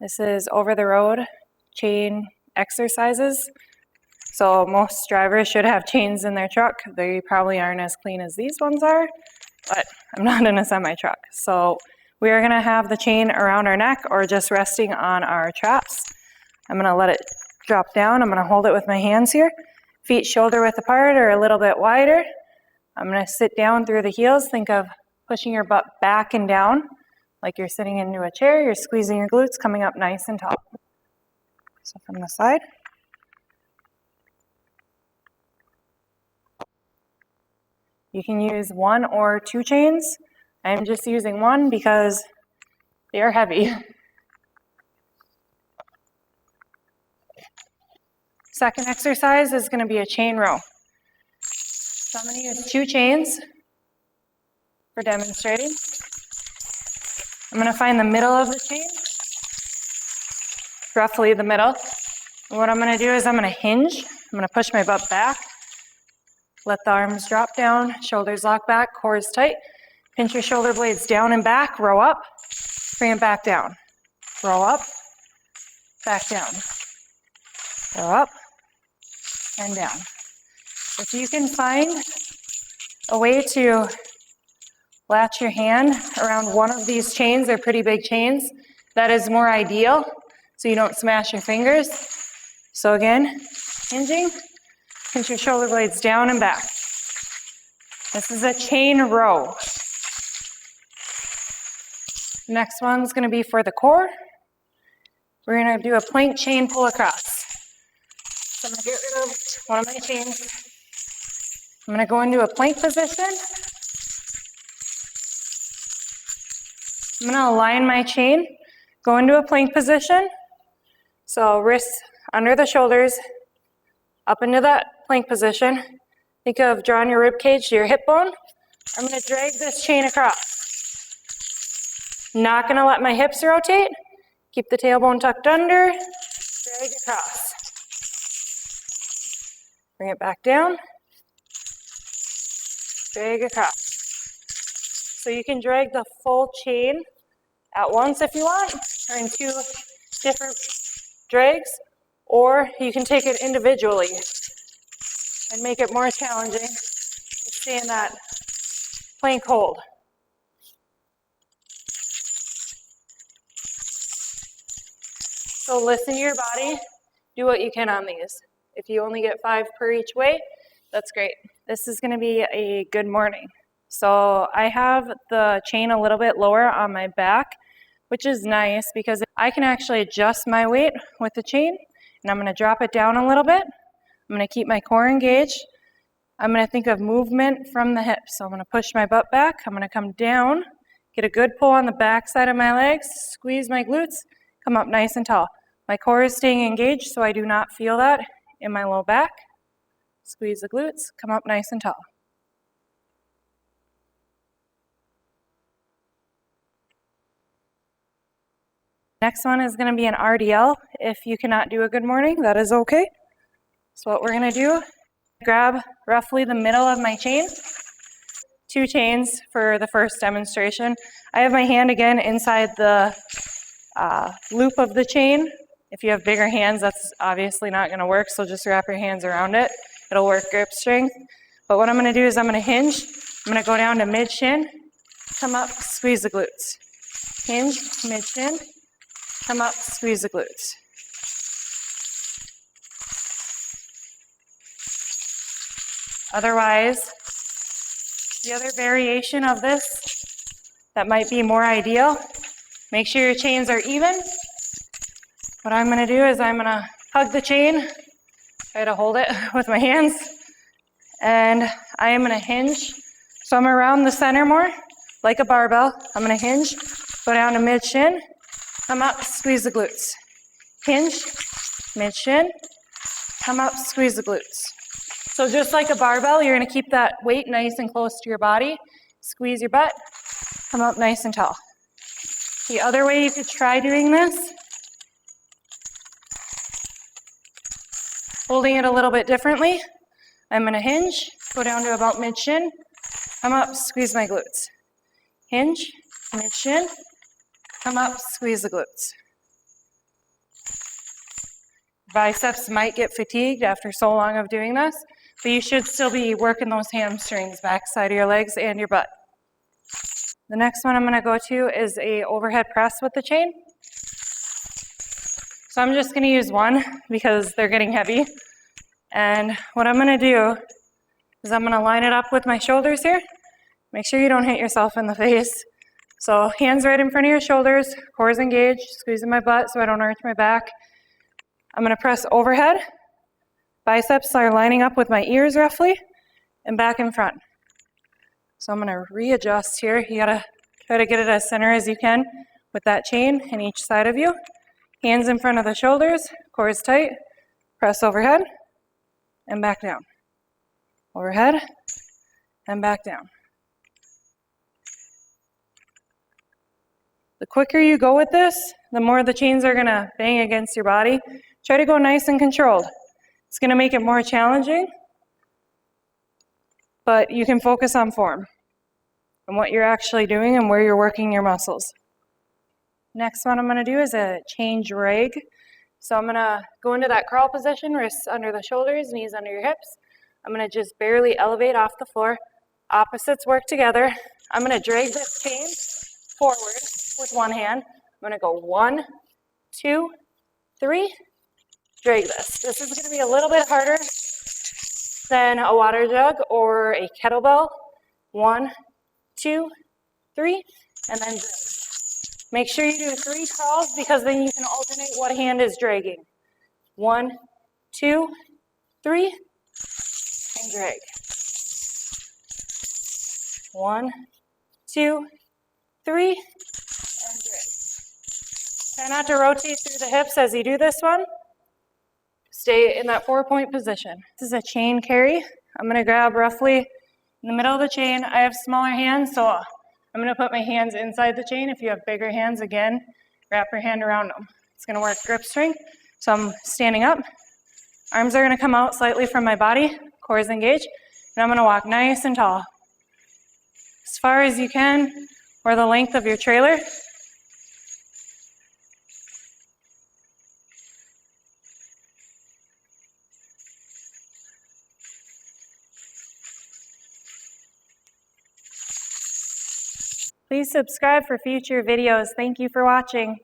This is over-the-road chain exercises. So most drivers should have chains in their truck. They probably aren't as clean as these ones are, but I'm not in a semi-truck. So we are gonna have the chain around our neck or just resting on our traps. I'm gonna let it drop down. I'm gonna hold it with my hands here. Feet shoulder width apart or a little bit wider. I'm gonna sit down through the heels. Think of pushing your butt back and down like you're sitting into a chair. You're squeezing your glutes, coming up nice and tall. So from the side. You can use 1 or 2 chains. I'm just using 1 because they are heavy. Second exercise is going to be a chain row. So I'm going to use 2 chains for demonstrating. I'm going to find the middle of the chain, roughly the middle. And what I'm going to do is I'm going to hinge. I'm going to push my butt back. Let the arms drop down, shoulders lock back, core is tight. Pinch your shoulder blades down and back, row up, bring it back down. Row up, back down. Row up, and down. If you can find a way to latch your hand around one of these chains, they're pretty big chains, that is more ideal so you don't smash your fingers. So again, hinging, pinch your shoulder blades down and back. This is a chain row. Next one's going to be for the core. We're going to do a plank chain pull across. So I'm going to get rid of one of my chains. I'm going to go into a plank position. I'm going to align my chain, go into a plank position. So wrists under the shoulders, up into that plank position. Think of drawing your rib cage to your hip bone. I'm going to drag this chain across. Not going to let my hips rotate. Keep the tailbone tucked under. Drag across. Bring it back down. Drag across. So you can drag the full chain at once if you want, or in 2 different drags, or you can take it individually and make it more challenging to stay in that plank hold. So listen to your body, do what you can on these. If you only get 5 per each way, that's great. This is gonna be a good morning. So I have the chain a little bit lower on my back, which is nice because I can actually adjust my weight with the chain, and I'm gonna drop it down a little bit. I'm gonna keep my core engaged. I'm gonna think of movement from the hips. So I'm gonna push my butt back. I'm gonna come down, get a good pull on the back side of my legs, squeeze my glutes, come up nice and tall. My core is staying engaged, so I do not feel that in my low back. Squeeze the glutes, come up nice and tall. Next one is going to be an RDL. If you cannot do a good morning, that is okay. So what we're going to do, grab roughly the middle of my chain. 2 chains for the first demonstration. I have my hand again inside the loop of the chain. If you have bigger hands, that's obviously not going to work, so just wrap your hands around it. It'll work grip strength. But what I'm going to do is I'm going to hinge. I'm going to go down to mid-shin, come up, squeeze the glutes. Hinge, mid-shin, come up, squeeze the glutes. Otherwise, the other variation of this that might be more ideal, make sure your chains are even. What I'm going to do is I'm going to hug the chain, try to hold it with my hands, and I am going to hinge. So I'm around the center more, like a barbell. I'm going to hinge, go down to mid-shin, come up, squeeze the glutes. Hinge, mid-shin, come up, squeeze the glutes. So just like a barbell, you're going to keep that weight nice and close to your body. Squeeze your butt, come up nice and tall. The other way you could try doing this, holding it a little bit differently. I'm going to hinge, go down to about mid-shin, come up, squeeze my glutes. Hinge, mid-shin, come up, squeeze the glutes. Biceps might get fatigued after so long of doing this, but you should still be working those hamstrings, back side of your legs and your butt. The next one I'm going to go to is a overhead press with the chain. So I'm just going to use one because they're getting heavy. And what I'm going to do is I'm going to line it up with my shoulders here. Make sure you don't hit yourself in the face. So hands right in front of your shoulders, core is engaged, squeezing my butt so I don't arch my back. I'm going to press overhead. Biceps are lining up with my ears roughly, and back in front. So I'm going to readjust here. You got to try to get it as center as you can with that chain in each side of you. Hands in front of the shoulders, core is tight. Press overhead and back down. Overhead and back down. The quicker you go with this, the more the chains are going to bang against your body. Try to go nice and controlled. It's going to make it more challenging, but you can focus on form and what you're actually doing and where you're working your muscles. Next one I'm going to do is a chain drag. So I'm going to go into that crawl position, wrists under the shoulders, knees under your hips. I'm going to just barely elevate off the floor. Opposites work together. I'm going to drag this chain forward with one hand. I'm going to go 1, 2, 3. Drag this. This is going to be a little bit harder than a water jug or a kettlebell. 1, 2, 3, and then drag. Make sure you do 3 crawls because then you can alternate what hand is dragging. 1, 2, 3, and drag. 1, 2, 3, and drag. Try not to rotate through the hips as you do this one. Stay in that 4-point position. This is a chain carry. I'm going to grab roughly in the middle of the chain. I have smaller hands, so I'm going to put my hands inside the chain. If you have bigger hands, again, wrap your hand around them. It's going to work grip strength. So I'm standing up. Arms are going to come out slightly from my body. Core is engaged. And I'm going to walk nice and tall. As far as you can, or the length of your trailer. Please subscribe for future videos. Thank you for watching.